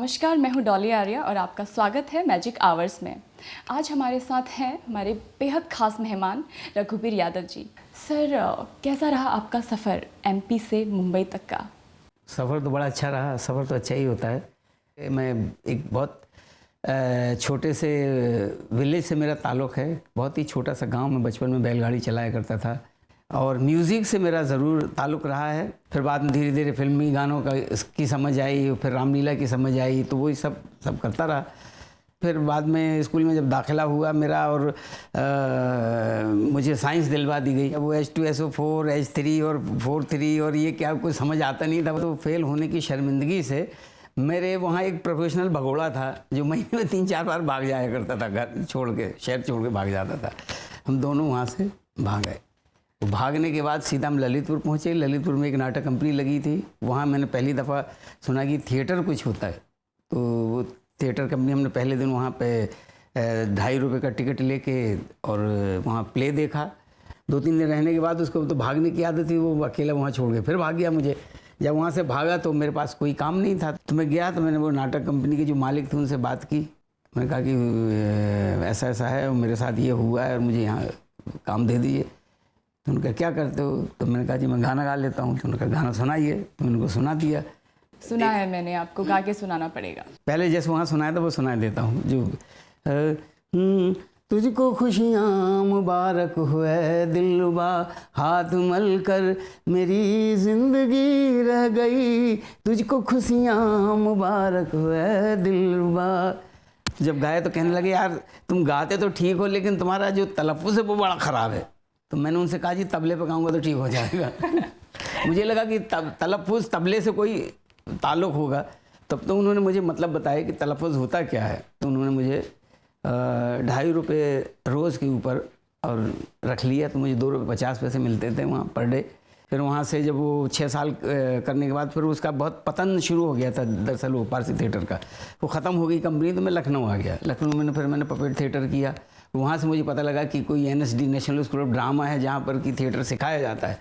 नमस्कार, मैं हूँ डॉली आर्या और आपका स्वागत है मैजिक आवर्स में। आज हमारे साथ हैं हमारे बेहद ख़ास मेहमान रघुबीर यादव जी। सर, कैसा रहा आपका सफ़र एमपी से मुंबई तक का? सफ़र तो बड़ा अच्छा रहा। सफ़र तो अच्छा ही होता है। मैं एक बहुत छोटे से विलेज से मेरा ताल्लुक़ है। बहुत ही छोटा सा गांव में बचपन में बैलगाड़ी चलाया करता था और म्यूज़िक से मेरा ज़रूर ताल्लुक़ रहा है। फिर बाद में धीरे धीरे फिल्मी गानों की समझ आई, फिर रामलीला की समझ आई, तो वही सब करता रहा। फिर बाद में स्कूल में जब दाखिला हुआ मेरा और मुझे साइंस दिलवा दी गई। अब वो H2SO4 H3 और 4-3 और ये क्या कुछ समझ आता नहीं था। तो फेल होने की शर्मिंदगी से मेरे वहाँ एक प्रोफेशनल भगोड़ा था जो महीने में 3-4 बार भाग जाया करता था, घर छोड़ के, शहर छोड़ के भाग जाता था। हम दोनों वहाँ से भाग गए। तो भागने के बाद सीधा हम ललितपुर पहुँचे। ललितपुर में एक नाटक कंपनी लगी थी। वहाँ मैंने पहली दफ़ा सुना कि थिएटर कुछ होता है। तो वो थिएटर कंपनी, हमने पहले दिन वहाँ पे 2.5 रुपये का टिकट लेके और वहाँ प्ले देखा। 2-3 दिन रहने के बाद उसको तो भागने की आदत थी, वो अकेला वहाँ छोड़ के फिर भाग गया मुझे। जब वहाँ से भागा तो मेरे पास कोई काम नहीं था, तो मैं गया तो मैंने वो नाटक कंपनी के जो मालिक थे उनसे बात की। मैंने कहा कि ऐसा ऐसा है और मेरे साथ ये हुआ है और मुझे यहाँ काम दे दीजिए। तो उनका क्या करते हो? तो मैंने कहा जी मैं गाना गा लेता हूँ। तो उनका गाना सुनाइए। तो उनको सुना दिया। सुना है मैंने, आपको गा के सुनाना पड़ेगा। पहले जैसे वहाँ सुनाया था वो सुना देता हूँ। जो तुझको खुशियाँ मुबारक हुए दिलरुबा, हाथ मल कर मेरी ज़िंदगी रह गई, तुझको खुशियाँ मुबारक हुए दिलरुबा। जब गाए तो कहने लगे यार तुम गाते तो ठीक हो लेकिन तुम्हारा जो तलफ़्फ़ुज़ है वो बड़ा ख़राब है। तो मैंने उनसे कहा जी तबले पे गाऊंगा तो ठीक हो जाएगा। मुझे लगा कि तलफ़्फ़ुज़ तबले से कोई ताल्लुक़ होगा। तब तो उन्होंने मुझे मतलब बताया कि तलफ़्फ़ुज़ होता क्या है। तो उन्होंने मुझे 2.5 रुपये रोज़ के ऊपर और रख लिया। तो मुझे 2 रुपये 50 पैसे मिलते थे वहाँ पर डे। फिर वहाँ से जब वो 6 साल करने के बाद फिर उसका बहुत पतन शुरू हो गया था। दरअसल वो पारसी थिएटर का वो ख़त्म हो गई कंपनी, तो मैं लखनऊ आ गया। लखनऊ में फिर मैंने पपेट थिएटर किया। वहाँ से मुझे पता लगा कि कोई NSD national school of drama है जहाँ पर कि थिएटर सिखाया जाता है।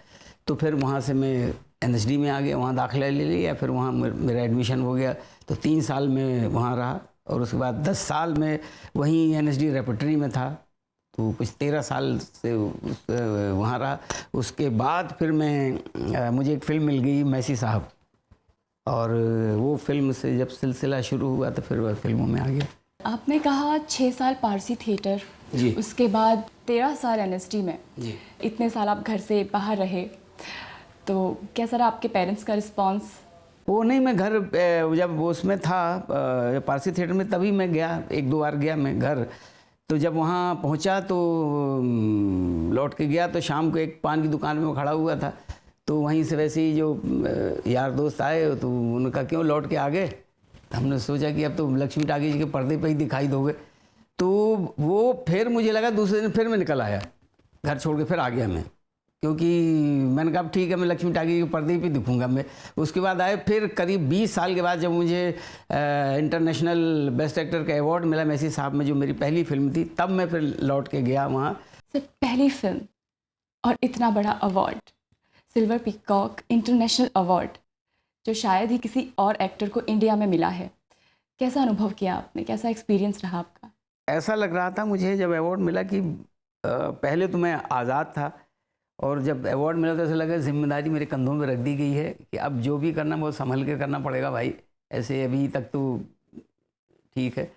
तो फिर वहाँ से मैं NSD में आ गया, वहाँ दाखिला ले लिया। फिर वहाँ मेरा एडमिशन हो गया। तो 3 साल में वहाँ रहा और उसके बाद 10 साल में वहीं NSD रेपर्टरी में था। तो कुछ 13 साल से वहाँ रहा। उसके बाद फिर मुझे एक फ़िल्म मिल गई मैसी साहब, और वो फिल्म से जब सिलसिला शुरू हुआ तो फिर वह फिल्मों में आ गया। आपने कहा 6 साल पारसी थिएटर जी, उसके बाद 13 साल NSD में जी। इतने साल आप घर से बाहर रहे, तो कैसा रहा आपके पेरेंट्स का रिस्पांस? वो नहीं, मैं घर जब वो उसमें था पारसी थिएटर में तभी मैं गया, 1-2 बार गया मैं घर। तो जब वहाँ पहुँचा तो लौट के गया तो शाम को एक पान की दुकान में खड़ा हुआ था। तो वहीं से वैसे ही जो यार दोस्त आए तो उनका क्यों लौट के आ गए। हमने सोचा कि अब तो लक्ष्मी टाकीज के पर्दे पे ही दिखाई दोगे। तो वो फिर मुझे लगा दूसरे दिन फिर मैं निकल आया, घर छोड़ के फिर आ गया मैं, क्योंकि मैंने कहा ठीक है मैं लक्ष्मी टाकीज के पर्दे पे दिखूंगा मैं। उसके बाद आए फिर करीब 20 साल के बाद जब मुझे इंटरनेशनल बेस्ट एक्टर का अवार्ड मिला मैसी साहब में, जो मेरी पहली फिल्म थी, तब मैं फिर लौट के गया वहाँ। सर, पहली फिल्म और इतना बड़ा award, silver peacock international award, जो शायद ही किसी और एक्टर को इंडिया में मिला है। कैसा अनुभव किया आपने, कैसा एक्सपीरियंस रहा आपका? ऐसा लग रहा था मुझे जब अवार्ड मिला कि पहले तो मैं आज़ाद था, और जब अवार्ड मिला तो ऐसा लगा जिम्मेदारी मेरे कंधों में रख दी गई है कि अब जो भी करना वो संभल के करना पड़ेगा भाई। ऐसे अभी तक तो ठीक है,